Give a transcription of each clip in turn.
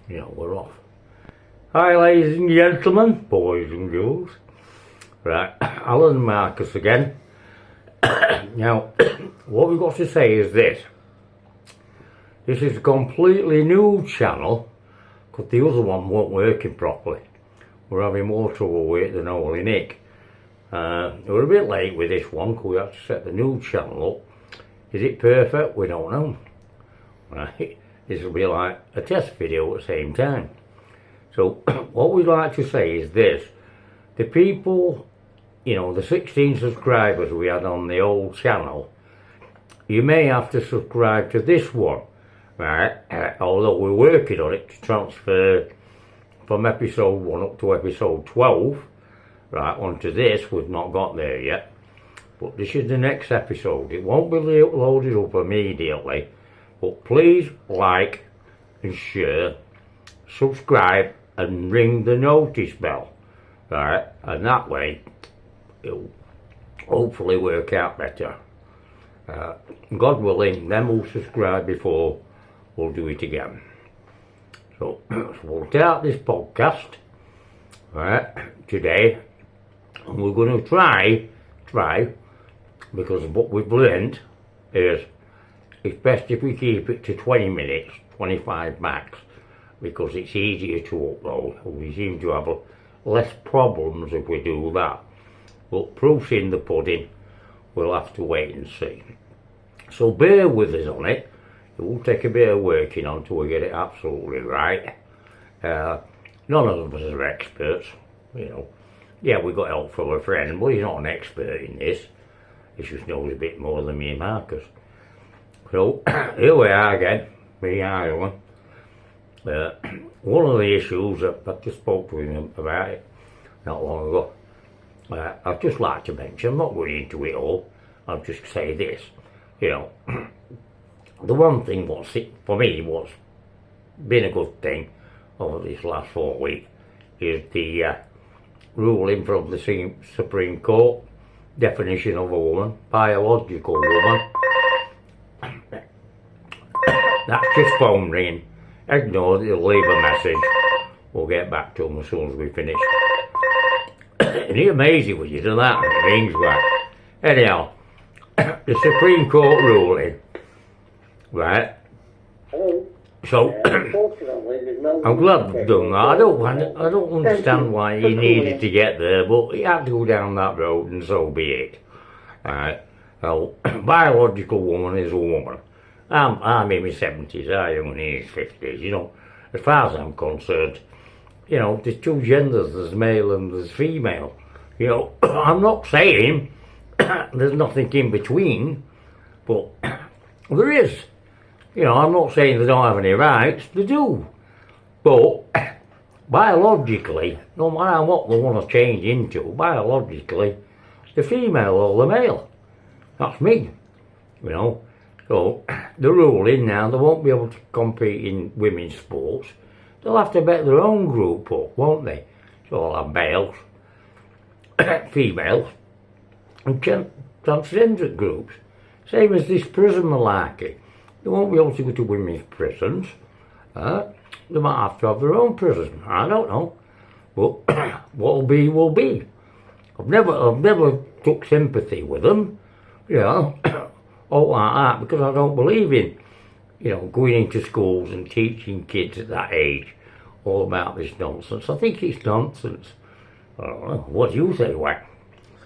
We're off. Hi, ladies and gentlemen, boys and girls. Right, Alan Marcus again. Now, what we've got to say is this. This is a completely new channel because the other one weren't working properly. We're having more trouble with it than only Nick. We're a bit late with this one because we had to set the new channel up. Is it perfect? We don't know. Right, this will be like a test video at the same time. So what we'd like to say is this. The people, the 16 subscribers we had on the old channel, you may have to subscribe to this one, right? Although we're working on it to transfer from episode 1 up to episode 12, right, onto this. We've not got there yet. But this is the next episode. It won't be loaded up immediately. But please like and share, subscribe and ring the notice bell, right? And that way it'll hopefully work out better. God willing, them who subscribe before will do it again. So we'll start this podcast, right, today, and we're going to try, because what we've learned is it's best if we keep it to 20 minutes, 25 max, because it's easier to upload. We seem to have less problems if we do that. But proof's in the pudding. We'll have to wait and see. So bear with us on it. It will take a bit of working on till we get it absolutely right. None of us are experts, Yeah, we got help from a friend, but he's not an expert in this. He just knows a bit more than me and Marcus. So here we are again, me and Ireland. One of the issues that I just spoke to him about it not long ago. I'd just like to mention, I'm not going into it all, I'll just say this. The one thing for me what's been a good thing over this last 4 weeks is the ruling from the Supreme Court, definition of a woman, biological woman. That's just phone ringing. Ignore it, it'll leave a message. We'll get back to them as soon as we finish. Isn't it amazing when you do that and it rings right? Anyhow, the Supreme Court ruling, right? So, I'm glad they've done that. I don't understand why he needed to get there, but he had to go down that road and so be it. Right? Well, biological woman is a woman. I'm in my 70s, I am in his 50s, As far as I'm concerned, there's two genders, there's male and there's female. I'm not saying there's nothing in between, but there is. I'm not saying they don't have any rights, they do. But biologically, no matter what they want to change into, biologically, the female or the male. That's me, So, the ruling now, they won't be able to compete in women's sports. They'll have to bet their own group up, won't they? So they'll have males, females, and transgender groups. Same as this prison malarkey. They won't be able to go to women's prisons. They might have to have their own prison. I don't know. But what'll be, will be. I've never took sympathy with them, all like that, because I don't believe in, going into schools and teaching kids at that age all about this nonsense. I think it's nonsense. I don't know. What do you say, Wack?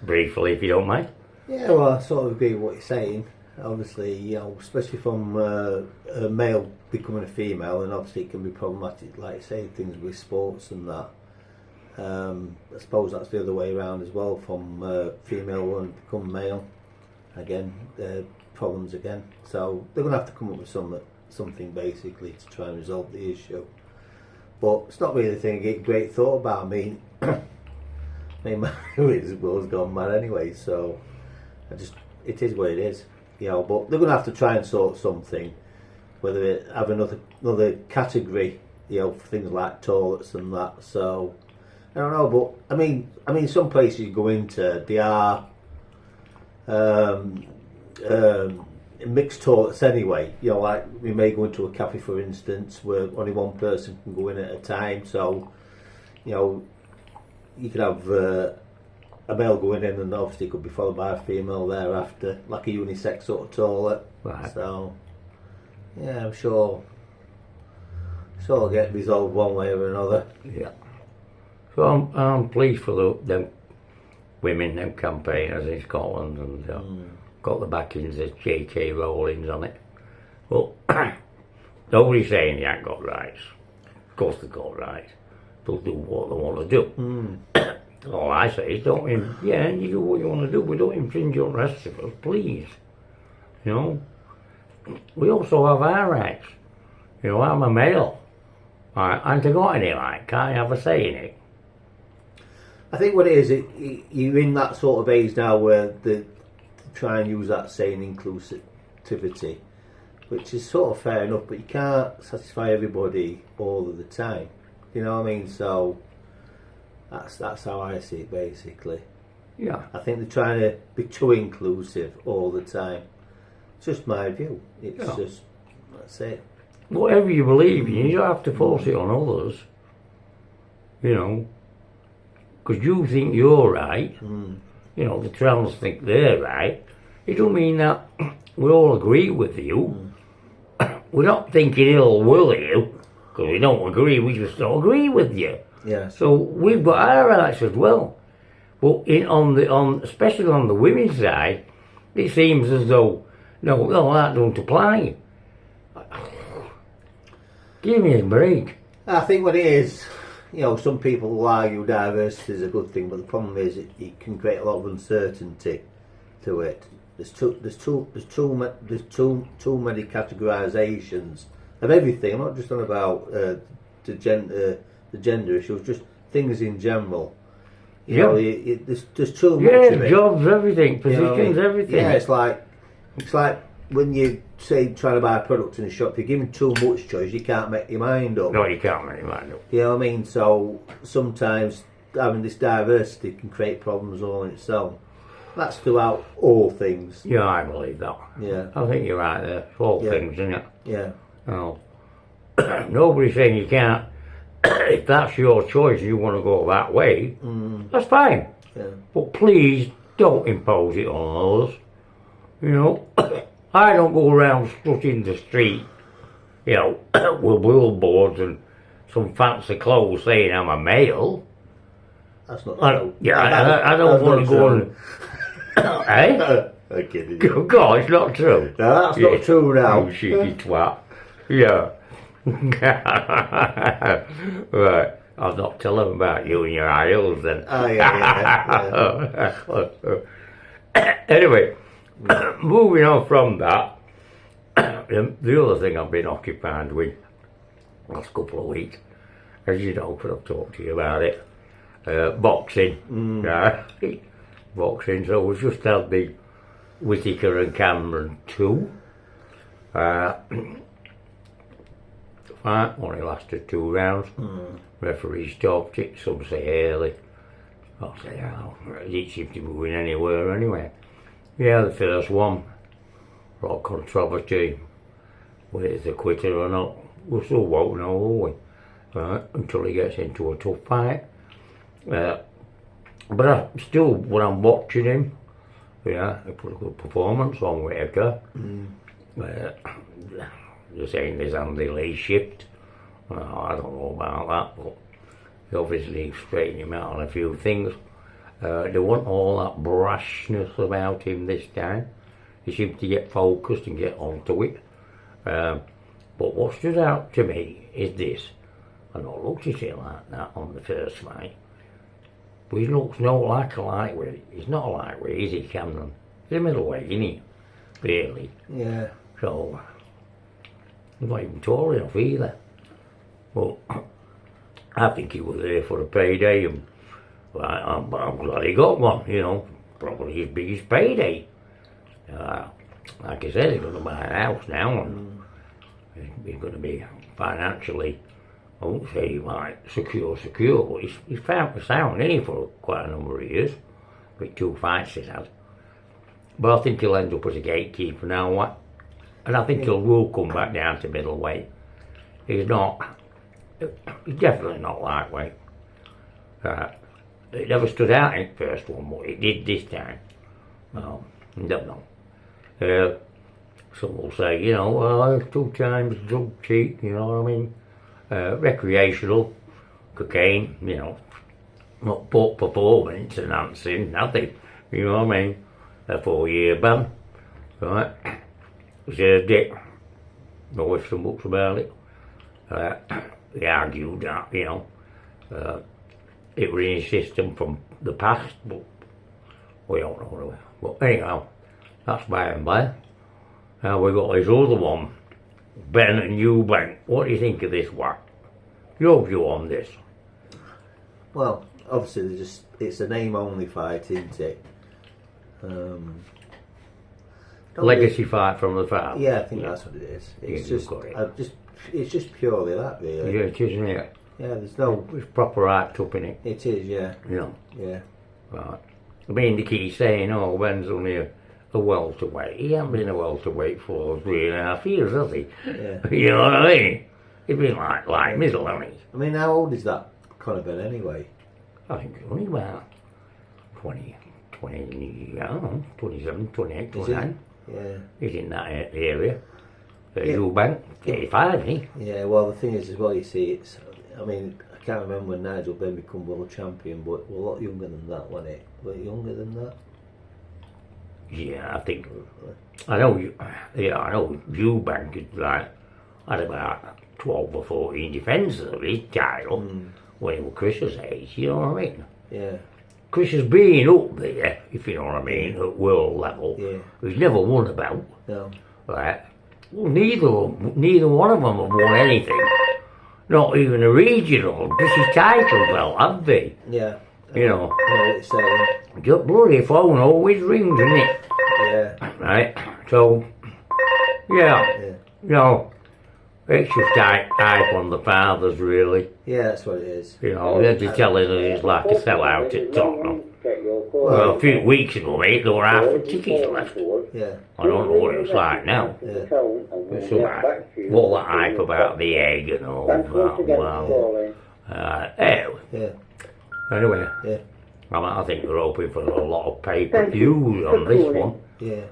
Briefly, if you don't mind. Yeah, well, I sort of agree with what you're saying. Obviously, especially from a male becoming a female, and obviously it can be problematic, like you say, things with sports and that. I suppose that's the other way around as well, from female and become male. Again, problems again. So they're going to have to come up with something basically to try and resolve the issue. But it's not really a thing I get great thought about. I mean, my world's gone mad anyway, so it is what it is. But they're going to have to try and sort something, whether it have another category, for things like toilets and that. So I don't know, but I mean, some places you go into, they are mixed toilets anyway. You know, like we may go into a cafe, for instance, where only one person can go in at a time. So, you know, you could have a male going in, and obviously it could be followed by a female thereafter, like a unisex sort of toilet. Right. So, yeah, I'm sure it'll get resolved one way or another. Yeah. So I'm pleased for them women, them campaigners in Scotland, and got the backings of J.K. Rowling on it. Well, nobody's saying they ain't got rights. Of course they've got rights. They'll do what they want to do. All I say is you do what you want to do, but don't infringe on the rest of us, please. You know? We also have our rights. You know, I'm a male. I ain't got any right. Can't I have a say in it? I think what it is, you're in that sort of age now where they try and use that saying inclusivity, which is sort of fair enough, but you can't satisfy everybody all of the time. You know what I mean? So that's how I see it, basically. Yeah. I think they're trying to be too inclusive all the time. It's just my view. It's just, that's it. Whatever you believe in, you don't have to force it on others. You know, because you think you're right. You know, the trans think they're right. It don't mean that we all agree with you. We're not thinking ill will of you, because we don't agree, we just don't agree with you. Yeah. So we've got our rights as well. But especially on the women's side, it seems as though, no, that don't apply. Give me a break. I think what it is, you know, some people will argue diversity is a good thing, but the problem is it can create a lot of uncertainty to it. There's too many categorisations of everything. I'm not just on about the gender issues, just things in general. You know, there's too much of it. Jobs, everything, positions, everything. Yeah, it's like when you say trying to buy a product in a shop, if you're given too much choice, you can't make your mind up. No, you can't make your mind up. You know what I mean? So sometimes having this diversity can create problems all in itself. That's throughout all things. Yeah, I believe that. Yeah. I think you're right there. It's all things, isn't it? Yeah. Oh. Nobody's saying you can't. If that's your choice and you want to go that way, that's fine. Yeah. But please don't impose it on others. You know, I don't go around strutting the street, you know, with billboards and some fancy clothes saying I'm a male. That's not true. Yeah, I don't want to go and... Eh? I'm kidding. God, it's not true. No, that's not true now. You cheeky twat. Yeah. Right. I'll not tell them about you and your idols then. Oh, yeah. Anyway, moving on from that, the other thing I've been occupied with the last couple of weeks, as you know, because I've talked to you about it, boxing. Boxing. So we just had the Whittaker and Cameron 2. Fight only lasted 2 rounds. Referee stopped it. Some say early. I'll say, it didn't seem to be moving anywhere anyway. Yeah, the first one, a lot of controversy, whether it's a quitter or not. We still won't know, will we? Until he gets into a tough fight. But still, when I'm watching him, yeah, he put a good performance on Whittaker. They're saying there's Andy Lee shift. I don't know about that, but he obviously straightened him out on a few things. There wasn't all that brashness about him this time. He seemed to get focused and get onto it. But what stood out to me is this. I not looked at it like that on the first fight. But he looks not like a lightweight. He's not a lightweight, is he, Cameron? He's a middleweight, isn't he? Really. Yeah. So, he's not even tall enough either. Well, I think he was there for a payday, and I'm glad he got one, you know. Probably his biggest payday. Like I said, he's going to buy a house now, and he's going to be financially, I won't say like secure, but he's found the sound, isn't he, for quite a number of years. With 2 fights he's had. But I think he'll end up as a gatekeeper now, and I think he will come back down to middleweight. He's definitely not lightweight. It never stood out in the first one, but it did this time. Well, I don't know. Some will say, well, 2 times drug cheat, you know what I mean? Recreational, cocaine, not but performance enhancing, nothing, you know what I mean? A 4-year ban, right? Deserved it. No ifs and buts about it. They argued that, it was in his system from the past, but we don't know. But anyhow, that's by and by. Now we've got this other one, Ben and Eubank. What do you think of this one? Your view on this? Well, obviously, it's a name-only fight, isn't it? Legacy fight from the father. Yeah, I think that's what it is. It's it's just purely that, really. Yeah, it is, isn't it? Yeah, there's no. It's proper hyped up in it. It is, yeah. Yeah. Right. I mean, they keep saying, Ben's only a welterweight. He hasn't been a welterweight for 3.5 years, has he? Yeah. You know what I mean? He's been like middle, hasn't he? I mean, how old is that Conor Ben anyway? I think he's only about 20, I don't know, 27, 28, 29. Yeah. He's in that area. Eubank, 85, isn't he? Yeah, well, the thing is, as well, you see, I mean, I can't remember when Nigel Benn became world champion, but we're a lot younger than that, wasn't it? Were you younger than that? Yeah, I think. I know Eubank had about 12 or 14 defences of his title when he was Chris's age, you know what I mean? Yeah. Chris has been up there, if you know what I mean, at world level. Yeah. He's never won a belt. No. Right? Well, neither one of them have won anything. Not even a regional British title belt, have they? Yeah. You know. I know what you're saying. Just bloody phone always rings, isn't it? Yeah. Right? So, yeah. It's just hype on the fathers, really. Yeah, that's what it is. They're telling us he's like a sellout at Tottenham. Well, a few weeks ago, mate, there were half the tickets left. Yeah. I don't know what it's like now. Yeah. So, all that hype about the egg and all that, well, anyway, Yeah. I think they're hoping for a lot of pay-per-views on this one. Yeah.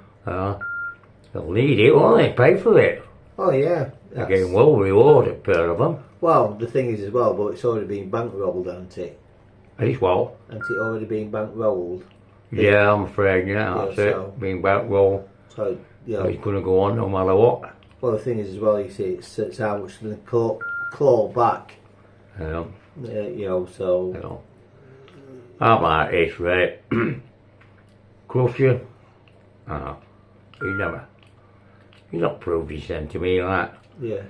They'll need it, won't they? Pay for it. Oh, yeah. They're getting well rewarded, pair of them. Well, the thing is as well, but it's already been bankrolled, hasn't it? It's well. Hasn't it already been bankrolled? Yeah, I'm afraid, that's so, it. Being bankrolled. So, It's going to go on no matter what. Well, the thing is as well, you see, it's how much they claw back. Yeah. So. How about this, right? Crusher. He's not proved his sentiment like. Yeah.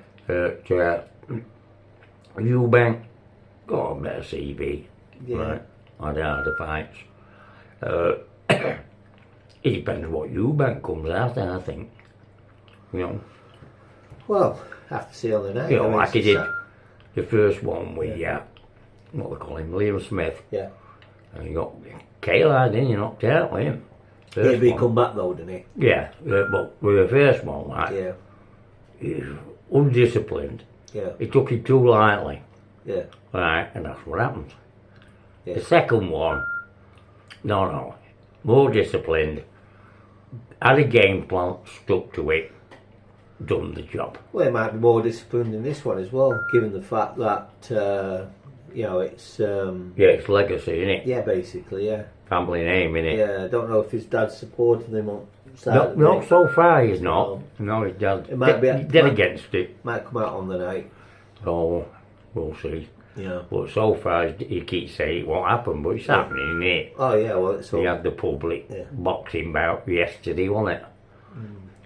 Eubank got a better CV. Yeah. Right? I doubt the fights. It depends what Eubank comes after, I think. Well, have to see on the night. Like he did the first one with, what we call him, Liam Smith. Yeah. And he got Kayla, then you knocked out with him. Yeah, but he come back though, didn't he? Yeah, but with the first one, he's undisciplined. Yeah. He took it too lightly. Yeah. Right, and that's what happened. Yeah. The second one, no, more disciplined, had a game plan, stuck to it, done the job. Well, it might be more disciplined in this one as well, given the fact that it's it's legacy, isn't it? Yeah, basically, yeah. Family name, innit? Yeah, I don't know if his dad's supporting him on Saturday. No, so far he's not. No, his dad's dead against it. Might come out on the night. So, we'll see. Yeah. But so far, he keeps saying it won't happen, but it's happening, isn't it? Oh, yeah, well, it's all... He had the public boxing bout yesterday, wasn't it?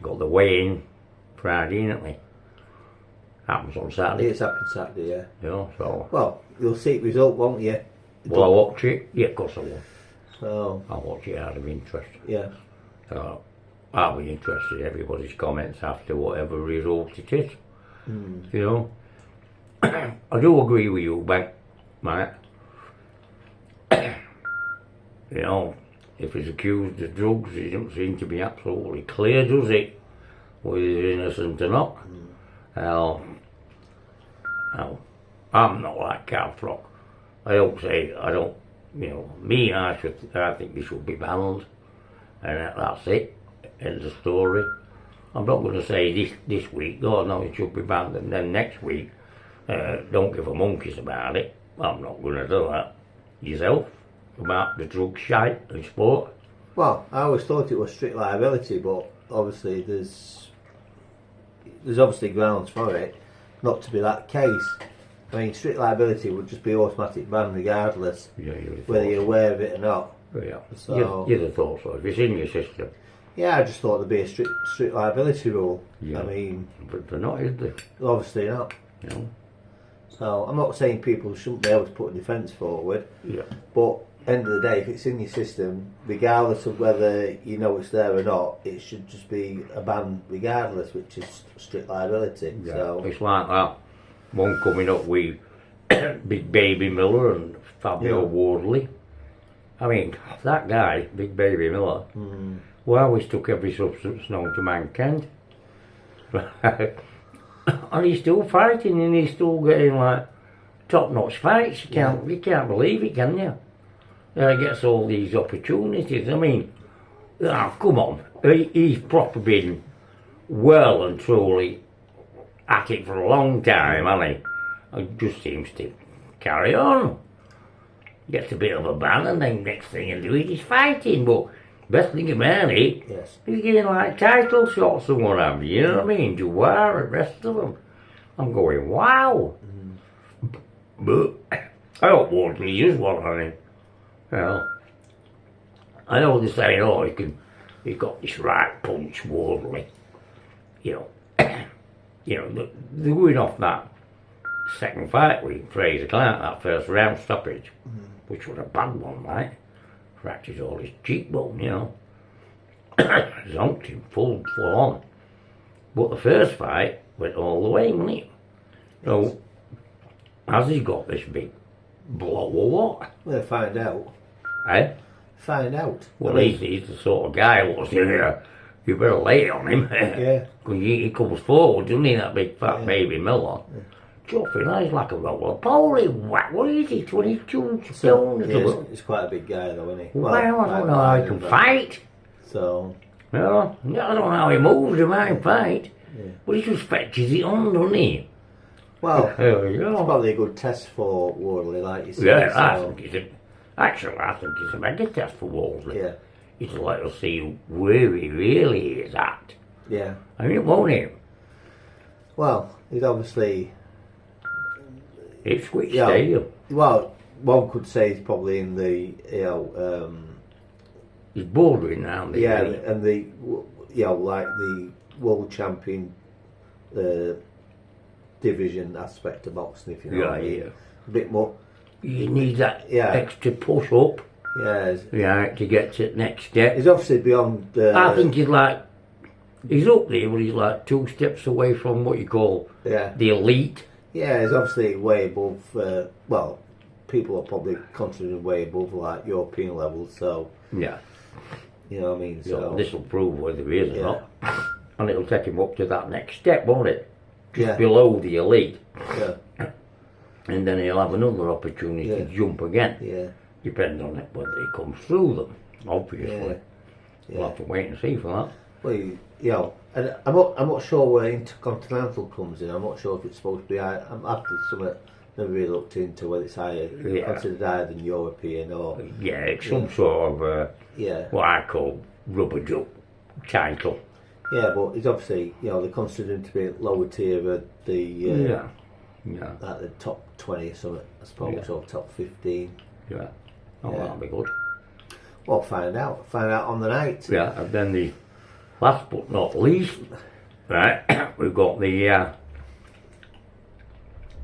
Got the weigh-in Friday, didn't he? Happens on Saturday. It's happened Saturday, yeah. So... Well, you'll see the result, won't you? Will I watch it? Yeah, of course I will. So... I'll watch it out of interest. Yeah. I'll be interested in everybody's comments after whatever result it is. I do agree with you, Mate. If he's accused of drugs, he doesn't seem to be absolutely clear, does it? whether he's innocent or not. Now, I'm not like Carl. I don't, I think he should be banned, and that's it. End of story. I'm not going to say this week, oh no, it should be banned, and then next week, don't give a monkeys about it. I'm not going to do that. Yourself, about the drug shite and sport. Well, I always thought it was strict liability, but obviously there's obviously grounds for it not to be that case. I mean, strict liability would just be automatic ban regardless, whether you're aware of it or not. Yeah, So, you'd have thought so, if it's in your system. yeah, I just thought there'd be a strict liability rule. Yeah. I mean, But they're not, is there? obviously not. You know? So I'm not saying people shouldn't be able to put a defence forward, Yeah. but end of the day, if it's in your system, regardless of whether you know it's there or not, it should just be a ban regardless, which is strict liability. Yeah. So It's like that one coming up with Big Baby Miller and Fabio Yeah. Wardley. I mean, that guy, Big Baby Miller, always took every substance known to mankind. And he's still fighting, and he's still getting like top-notch fights. You can't believe it, can you? He gets all these opportunities. I mean, come on, he's probably been well and truly at it for a long time, hasn't he? It just seems to carry on. Gets a bit of a ban, and then next thing you do, he's fighting. But best thing about it, yes, he's getting like title shots and what have you. You know what I mean? Duar and the rest of them. I'm going, wow. But I hope Wardley is one on him. Well, I know they're saying, oh, he's got this right punch, Wardley. You know, they're going off that second fight with Fraser Clark, that first round stoppage, which was a bad one, right? Fractured all his cheekbone, you know. Zonked him full on. But the first fight went all the way, wasn't it? So, has he got this big blow or what? we'll find out. Eh? Find out. Well, he's the sort of guy what's in here. You better lay on him. Yeah. Because he comes forward, doesn't he, that big fat baby Miller? Chuffing, he's like a roller poly. What is he, 22 stone? He's quite a big guy though, isn't he? Well, I don't know how he can fight. So, No, I don't know how he moves him, I fight. But he just fetches it on, doesn't he? well, There we it's go. probably a good test for Wardley, like you said. Yeah, I so, think it's a mega test for Wolseley. yeah, It's to let us see where he really is at. yeah. I mean, it won't he? Well, he's obviously, Ipswich Yeah. Stadium. well, one could say he's probably in the, He's bordering now. yeah, and the, like the world champion division aspect of boxing, if you know what I mean. Yeah. A bit more, You need that Yeah. extra push up, yeah. to get to the next step. He's obviously beyond. I think he's up there, but he's like 2 steps away from what you call Yeah, the elite. yeah. He's obviously way above. Well, people are probably considering way above like European levels. So Yeah. you know what I mean. So This will prove whether he is or Yeah. not. And it'll take him up to that next step, won't it? Just Yeah. below the elite. yeah, And then he'll have another opportunity to jump again. yeah, Depends on it whether he comes through them, obviously. yeah. We'll have to wait and see for that. Well, and I'm not sure where Intercontinental comes in. I'm not sure if it's supposed to be. I'm after something. Never really looked into whether it's higher, Yeah. considered higher than European or Yeah, it's some sort of yeah, what I call rubber duck title. yeah. But it's obviously they consider him to be lower tier of the Yeah. at the top 20 or something, I suppose, Yeah. or top 15. Yeah. Oh, Yeah. that'll be good. Well, find out on the night. Yeah, and then the last but not least, right, we've got the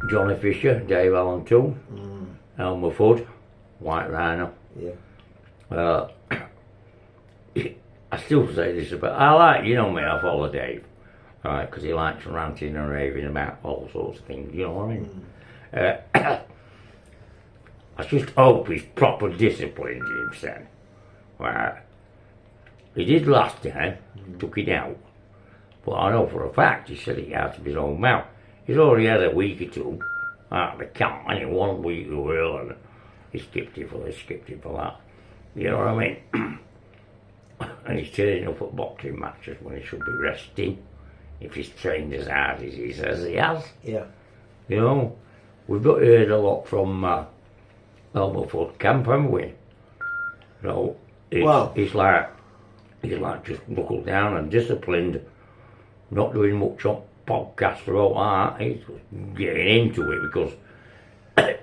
Johnny Fisher, Dave Allen 2, Elmer Fudd, White Rhino. Yeah, I still say this about, I like, me, I follow Dave, right, because he likes ranting and raving about all sorts of things, you know what I mean? I just hope he's proper disciplined himself. Right. He did last time, took it out, But I know for a fact he said it out of his own mouth. He's already had a week or two out of the camp, and in 1 week he will, and he skipped it for this, skipped it for that. You know what I mean? And he's turning up at boxing matches when he should be resting, if he's trained as hard as he says he has. Yeah. You know, we've got heard a lot from Elmer Fudd camp, haven't we? No, he's like just buckled down and disciplined, not doing much on podcasts about that. He's getting into it because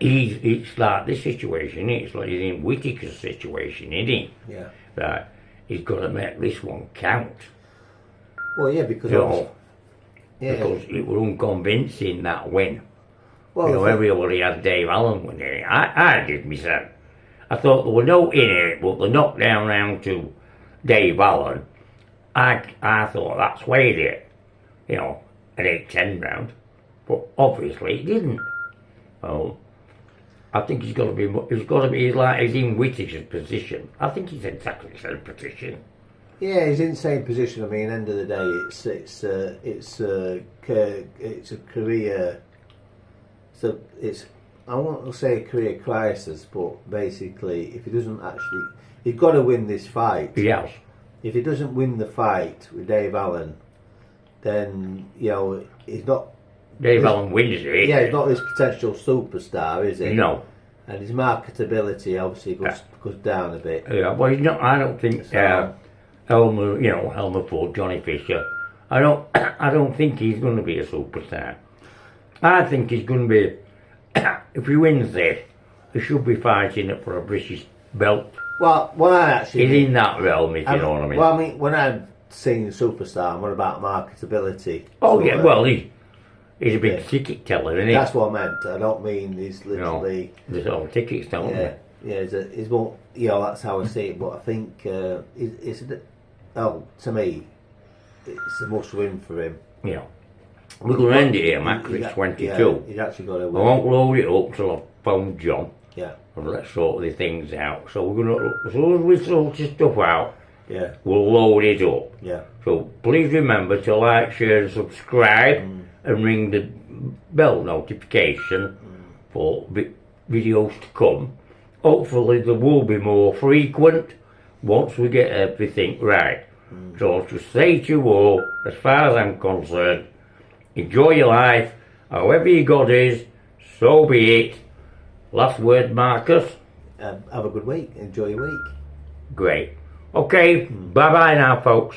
it's like this situation. It's like he's in Whittaker's situation, isn't he? Yeah. That he's got to make this one count. Well, yeah, because because it was unconvincing that win. well, You know, everybody had Dave Allen winning it. I did myself. I thought there were no in it, but the knockdown round to Dave Allen, I thought that swayed it, you know, an 8-10 round. But obviously it didn't. I think he's got to be like he's in Whittaker's position. I think he's exactly the same position. yeah, he's in the same position. I mean, end of the day, it's a career. So it's, I won't say a career crisis, but basically, if he doesn't actually, he's got to win this fight. Yes. If he doesn't win the fight with Dave Allen, then you know he's not. Dave Allen wins it. Yeah, he's not this potential superstar, is he? No. And his marketability obviously goes down a bit. Yeah, well, he's not. I don't think Elmer Fudd, Johnny Fisher. I don't think he's going to be a superstar. I think he's going to be. If he wins this, he should be fighting it for a British belt. Well, when I actually He's in that realm, if you know what I mean. Well, I mean, when I'm saying superstar, I'm on about marketability. Oh So, yeah, well he's a big ticket teller, isn't he? that's what I meant. I don't mean he's literally. There's all tickets, don't Yeah, yeah. He's more. You know, that's how I see it. But I think it's to me, it's a must win for him. they? Yeah. We're going to end it here, Max. It's 22. Yeah, he's actually got to I win. won't load it up till I've phoned John. Yeah, And let's sort the things out. So we're going to, as soon as we sort the stuff out, yeah, we'll load it up. yeah. So please remember to like, share and subscribe and ring the bell notification for videos to come. Hopefully they will be more frequent once we get everything right. So to say to you all, as far as I'm concerned, enjoy your life, however you got is, so be it. Last word, Marcus? Have a good week. Enjoy your week. Great. Okay, bye-bye now, folks.